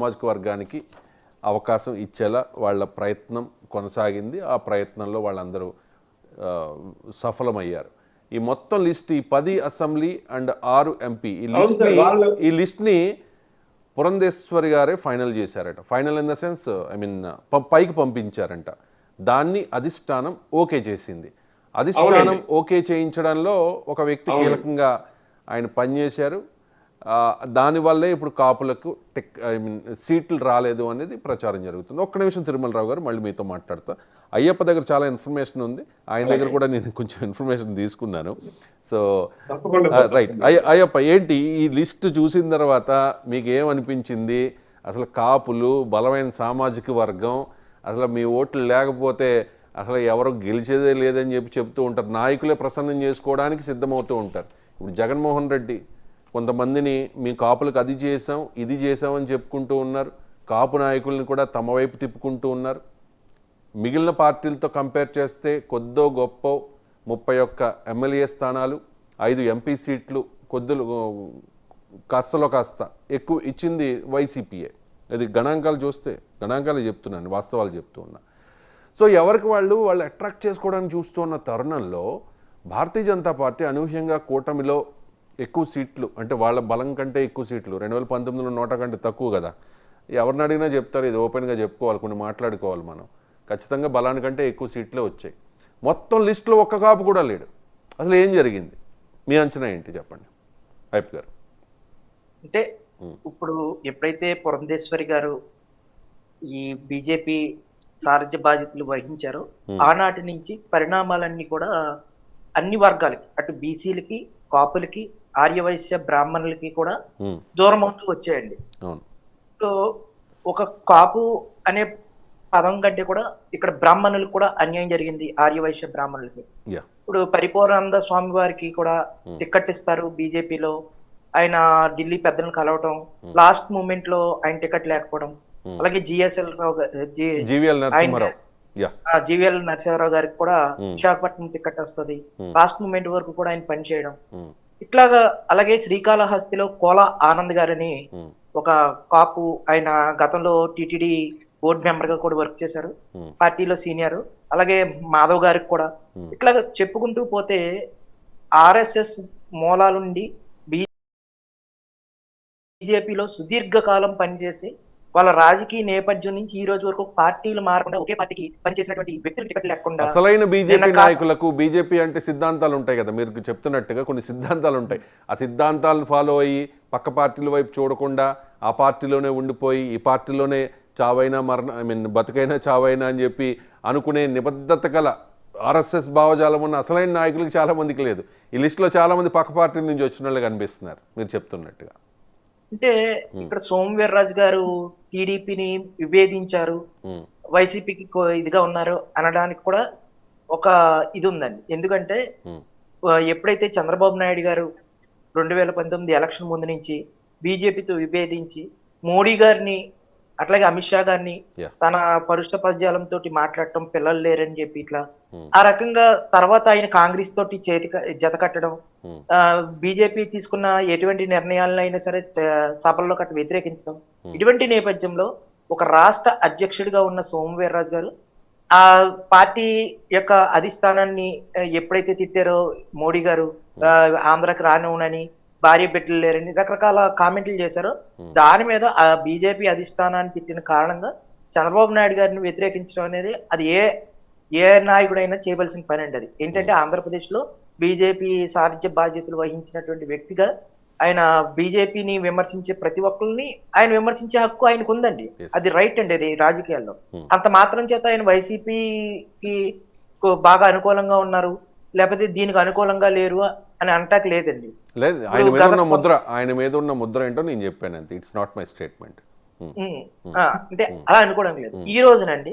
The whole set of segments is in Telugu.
సామాజిక వర్గానికి అవకాశం ఇచ్చేలా వాళ్ళ ప్రయత్నం కొనసాగింది. ఆ ప్రయత్నంలో వాళ్ళందరూ సఫలమయ్యారు. ఈ మొత్తం లిస్ట్, ఈ 10 అసెంబ్లీ అండ్ 6 ఎంపీ ఈ లిస్ట్ని పురంధేశ్వరి గారే ఫైనల్ చేశారట. ఫైనల్ ఇన్ ద సెన్స్ పైకి పంపించారంట. దాన్ని అధిష్టానం ఓకే చేసింది. అధిష్టానం ఓకే చేయించడంలో ఒక వ్యక్తి కీలకంగా ఆయన పనిచేశారు. దానివల్లే ఇప్పుడు కాపులకు సీట్లు రాలేదు అనేది ప్రచారం జరుగుతుంది. ఒక్క నిమిషం తిరుమలరావు గారు, మళ్ళీ మీతో మాట్లాడతా. అయ్యప్ప దగ్గర చాలా ఇన్ఫర్మేషన్ ఉంది, ఆయన దగ్గర కూడా నేను కొంచెం ఇన్ఫర్మేషన్ తీసుకున్నాను. సో రైట్, అయ్యప్ప ఏంటి ఈ లిస్ట్ చూసిన తర్వాత మీకు ఏమనిపించింది? అసలు కాపులు బలమైన సామాజిక వర్గం, అసలు మీ ఓట్లు లేకపోతే అసలు ఎవరు గెలిచేదే లేదని చెప్తూ ఉంటారు. నాయకులే ప్రసన్నం చేసుకోవడానికి సిద్ధమవుతూ ఉంటారు. ఇప్పుడు జగన్మోహన్ రెడ్డి కొంతమందిని మీ కాపులకు అది చేసాం ఇది చేసామని చెప్పుకుంటూ ఉన్నారు. కాపు నాయకుల్ని కూడా తమ వైపు తిప్పుకుంటూ ఉన్నారు. మిగిలిన పార్టీలతో కంపేర్ చేస్తే కొద్దో గొప్ప 31 ఎమ్మెల్యే స్థానాలు, 5 ఎంపీ సీట్లు, కాస్తలో కాస్త ఎక్కువ ఇచ్చింది వైసీపీయే. అది గణాంకాలు చూస్తే, గణాంకాలు చెప్తున్నాను, వాస్తవాలు చెప్తూ ఉన్నా. సో ఎవరికి వాళ్ళు అట్రాక్ట్ చేసుకోవడానికి చూస్తున్న తరుణంలో భారతీయ జనతా పార్టీ అనూహ్యంగా కూటమిలో ఎక్కువ సీట్లు, అంటే వాళ్ళ బలం కంటే ఎక్కువ సీట్లు, 2019లో 100 కంటే తక్కువ కదా. ఎవరిని అడిగినా చెప్తారు, ఇది ఓపెన్గా చెప్పుకోవాలి, కొన్ని మాట్లాడుకోవాలి మనం. ఖచ్చితంగా బలానికంటే ఎక్కువ సీట్లే వచ్చాయి. మొత్తం లిస్టులో ఒక్క కాపు కూడా లేడు. అసలు ఏం జరిగింది? మీ అంచనా ఏంటి చెప్పండి అయ్యప్ప గారు. అంటే ఇప్పుడు ఎప్పుడైతే పురంధేశ్వరి గారు ఈ బీజేపీ సారథ్య బాధ్యతలు వహించారో ఆనాటి నుంచి పరిణామాలన్నీ కూడా అన్ని వర్గాలకి, అటు బీసీలకి, కాపులకి, ఆర్యవైశ్య బ్రాహ్మణులకి కూడా దూరం అవుతూ వచ్చాయండి. సో ఒక కాపు అనే పదం కంటే కూడా ఇక్కడ బ్రాహ్మణులకు కూడా అన్యాయం జరిగింది, ఆర్యవైశ్య బ్రాహ్మణులకి. ఇప్పుడు పరిపూర్ణానంద స్వామి వారికి కూడా టికెట్ ఇస్తారు బీజేపీలో, ఆయన ఢిల్లీ పెద్దలను కలవటం, లాస్ట్ మూమెంట్ లో ఆయన టికెట్ లేకపోవడం, అలాగే జీవీఎల్ నరసింహారావు గారికి కూడా విశాఖపట్నం టికెట్ వస్తుంది, లాస్ట్ మూమెంట్ వరకు కూడా ఆయన పనిచేయడం ఇట్లాగా. అలాగే శ్రీకాళహస్తిలో కోలా ఆనంద్ గారని ఒక కాపు, ఆయన గతంలో టిటిడి బోర్డు మెంబర్ గా కూడా వర్క్ చేశారు, పార్టీలో సీనియర్. అలాగే మాధవ్ గారికి కూడా ఇట్లాగా చెప్పుకుంటూ పోతే ఆర్ఎస్ఎస్ మూలాల నుండి బీజేపీలో సుదీర్ఘకాలం పనిచేసి వాళ్ళ రాజకీయ నేపథ్యం నుంచి ఈ రోజు వరకు పార్టీలు మారకుండా ఒకే పార్టీకి పనిచేసినటువంటి వ్యక్తులు టికెట్ లేకుండా, అసలైన బీజేపీ నాయకులకు, బీజేపీ అంటే సిద్ధాంతాలు ఉంటాయి కదా, మీరు చెప్తున్నట్టుగా కొన్ని సిద్ధాంతాలు ఉంటాయి. ఆ సిద్ధాంతాలను ఫాలో అయ్యి పక్క పార్టీల వైపు చూడకుండా ఆ పార్టీలోనే ఉండిపోయి ఈ పార్టీలోనే చావైనా బతుకైనా చావైనా అని చెప్పి అనుకునే నిబద్ధత గల ఆర్ఎస్ఎస్ భావజాలం ఉన్న అసలైన నాయకులకు చాలా మందికి లేదు. ఈ లిస్టులో చాలా మంది పక్క పార్టీల నుంచి వచ్చిన వాళ్ళు కనిపిస్తున్నారు మీరు చెప్తున్నట్టుగా. అంటే ఇక్కడ సోమవీర్రాజు గారు టీడీపీని విభేదించారు, వైసీపీకి ఇదిగా ఉన్నారు అనడానికి కూడా ఒక ఇది ఉందండి. ఎందుకంటే ఎప్పుడైతే చంద్రబాబు నాయుడు గారు 2019 ఎలక్షన్ ముందు నుంచి బీజేపీతో విభేదించి మోడీ గారిని అట్లాగే అమిత్ షా గారిని తన పరుష పద్యాలంతో మాట్లాడటం, పిల్లలు లేరని చెప్పి ఇట్లా ఆ రకంగా తర్వాత ఆయన కాంగ్రెస్ తోటి జత కట్టడం, బీజేపీ తీసుకున్న ఎటువంటి నిర్ణయాలను అయినా సరే సభల్లో కట్ట వ్యతిరేకించడం, ఇటువంటి నేపథ్యంలో ఒక రాష్ట్ర అధ్యక్షుడిగా ఉన్న సోమవీర్రాజు గారు ఆ పార్టీ యొక్క అధిష్టానాన్ని ఎప్పుడైతే తిట్టారో మోడీ గారు, ఆంధ్రాకి రానివ్వనని, భార్య బిడ్డలు లేరని రకరకాల కామెంట్లు చేశారో, దాని మీద ఆ బీజేపీ అధిష్టానాన్ని తిట్టిన కారణంగా చంద్రబాబు నాయుడు గారిని వ్యతిరేకించడం అనేది అది ఏ నాయకుడైనా చేయవలసిన పని అండి. అది ఏంటంటే ఆంధ్రప్రదేశ్ లో బీజేపీ సారథ్య బాధ్యతలు వహించినటువంటి వ్యక్తిగా ఆయన బీజేపీని విమర్శించే ప్రతి ఒక్కరిని ఆయన విమర్శించే హక్కు ఆయనకు ఉందండి. అది రైట్ అండి, అది రాజకీయాల్లో. అంత మాత్రం చేత ఆయన వైసీపీకి బాగా అనుకూలంగా ఉన్నారు, లేకపోతే దీనికి అనుకూలంగా లేరు అని అంటాక లేదండి. లేదు, ఆయన మీద ఉన్న ముద్ర ఏంటో నేను చెప్పాను అంతే. It's not my statement. అంటే అలా అనుకోవడం లేదు. ఈ రోజునండి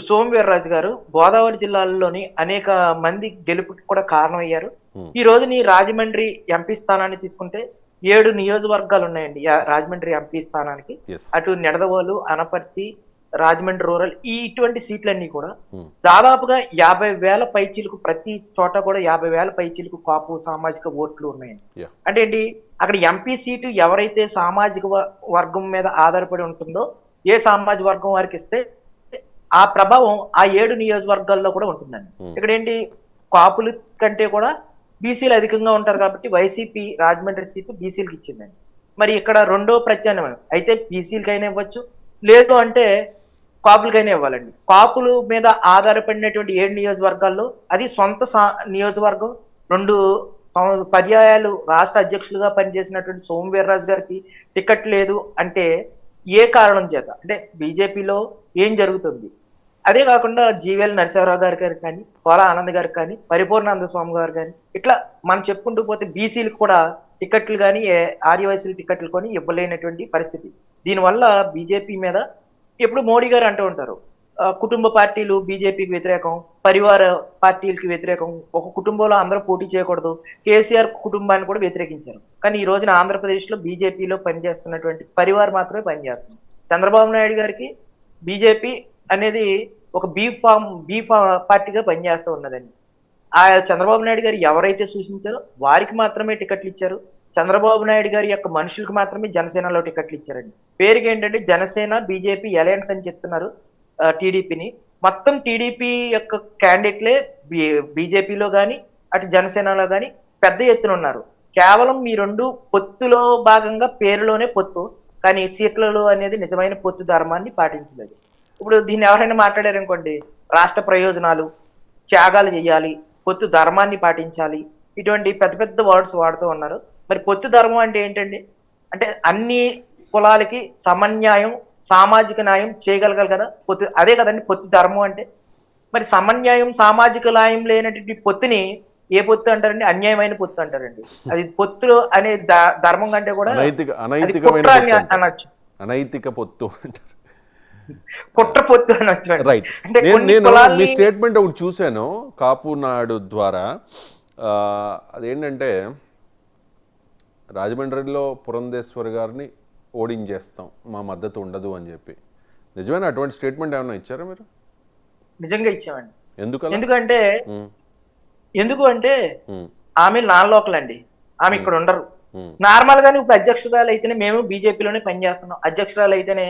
సోమవీర్రాజు గారు గోదావరి జిల్లాలోని అనేక మంది గెలుపుకి కూడా కారణమయ్యారు. ఈ రోజుని రాజమండ్రి ఎంపీ స్థానాన్ని తీసుకుంటే 7 నియోజకవర్గాలు ఉన్నాయండి రాజమండ్రి ఎంపీ స్థానానికి. అటు నిడదవోలు, అనపర్తి, రాజమండ్రి రూరల్ ఇటువంటి సీట్లన్నీ కూడా దాదాపుగా 50,000 పైచీలకు, ప్రతి చోట కూడా 50,000 పైచీలకు కాపు సామాజిక ఓట్లు ఉన్నాయండి. Yeah. అంటే ఏంటి, అక్కడ ఎంపీ సీటు ఎవరైతే సామాజిక వర్గం మీద ఆధారపడి ఉంటుందో, ఏ సామాజిక వర్గం వారికి ఇస్తే ఆ ప్రభావం ఆ 7 నియోజకవర్గాల్లో కూడా ఉంటుందండి. ఇక్కడ ఏంటి, కాపుల కంటే కూడా బీసీలు అధికంగా ఉంటారు కాబట్టి వైసీపీ రాజమండ్రి సీటు బీసీలకు ఇచ్చిందండి. మరి ఇక్కడ రెండో ప్రత్యామ్నాయం అయితే బీసీలకైనా ఇవ్వచ్చు, లేదు అంటే కాపులకైనా ఇవ్వాలండి. కాపుల మీద ఆధారపడినటువంటి 7 నియోజకవర్గాల్లో అది సొంత నియోజకవర్గం, 2 పర్యాయాలు రాష్ట్ర అధ్యక్షులుగా పనిచేసినటువంటి సోమవీర్రాజు గారికి టికెట్ లేదు అంటే ఏ కారణం చేత, అంటే బీజేపీలో ఏం జరుగుతుంది, అదే కాకుండా జీవీఎల్ నరసింహారావు గారు కానీ, కోలా ఆనంద్ గారికి కానీ, పరిపూర్ణానంద స్వామి గారు కానీ, ఇట్లా మనం చెప్పుకుంటూ పోతే బీసీలకు కూడా టికెట్లు కానీ ఆర్యవైసీలు టికెట్లు కొని ఇవ్వలేనటువంటి పరిస్థితి. దీనివల్ల బీజేపీ మీద ఎప్పుడు మోడీ గారు అంటూ ఉంటారు, కుటుంబ పార్టీలు బీజేపీకి వ్యతిరేకం, పరివార పార్టీలకి వ్యతిరేకం, ఒక కుటుంబంలో అందరూ పోటీ చేయకూడదు, కేసీఆర్ కుటుంబాన్ని కూడా వ్యతిరేకించారు. కానీ ఈ రోజున ఆంధ్రప్రదేశ్లో బీజేపీలో పనిచేస్తున్నటువంటి పరివార్ మాత్రమే పనిచేస్తుంది. చంద్రబాబు నాయుడు గారికి బీజేపీ అనేది ఒక బీ పార్టీగా పనిచేస్తూ ఉన్నదండి. ఆ చంద్రబాబు నాయుడు గారు ఎవరైతే సూచించారో వారికి మాత్రమే టికెట్లు ఇచ్చారు. చంద్రబాబు నాయుడు గారి యొక్క మనుషులకు మాత్రమే జనసేనలో టికెట్లు ఇచ్చారండి. పేరుకి ఏంటంటే జనసేన బీజేపీ అలయన్స్ అని చెప్తున్నారు టీడీపీని. మొత్తం టీడీపీ యొక్క క్యాండిడేట్లే బీజేపీలో కానీ అటు జనసేనలో కానీ పెద్ద ఎత్తున ఉన్నారు. కేవలం మీ 2 పొత్తులో భాగంగా పేరులోనే పొత్తు, కానీ సీట్లలో అనేది నిజమైన పొత్తు ధర్మాన్ని పాటించలేదు. ఇప్పుడు దీన్ని ఎవరైనా మాట్లాడారనుకోండి, రాష్ట్ర ప్రయోజనాలు, త్యాగాలు చేయాలి, పొత్తు ధర్మాన్ని పాటించాలి, ఇటువంటి పెద్ద పెద్ద వర్డ్స్ వాడుతూ ఉన్నారు. మరి పొత్తు ధర్మం అంటే ఏంటండి, అంటే అన్ని కులాలకి సమన్యాయం, సామాజిక న్యాయం చేయగలగాలి కదా పొత్తు, అదే కదండి పొత్తు ధర్మం అంటే. మరి సమన్యాయం, సామాజిక న్యాయం లేనటువంటి పొత్తుని ఏ పొత్తు అంటారండి, అన్యాయమైన పొత్తు అంటారండి. అది పొత్తులు అనే ధర్మం కంటే కూడా అనొచ్చు, అనైతిక పొత్తు అంటారు, కుట్ర పొత్తు అనొచ్చు. రైట్. నేను మీ స్టేట్మెంట్ ఒకటి చూశాను కాపు నాడు ద్వారా, అదేంటంటే రాజమండ్రిలో పురంధేశ్వర్ గారిని ఓడించేస్తాం, మా మద్దతు ఉండదు అని చెప్పి. నిజమైన అటువంటి స్టేట్మెంట్ ఏమైనా ఇచ్చారా మీరు? నిజంగా ఇచ్చామండి. ఎందుకు అంటే ఆమె నాన్ లోకల్ అండి, ఆమె ఇక్కడ ఉండరు. నార్మల్ గానే ఇప్పుడు అధ్యక్షురాలు అయితేనే మేము బీజేపీలోనే పనిచేస్తున్నాం, అధ్యక్షురాలు అయితేనే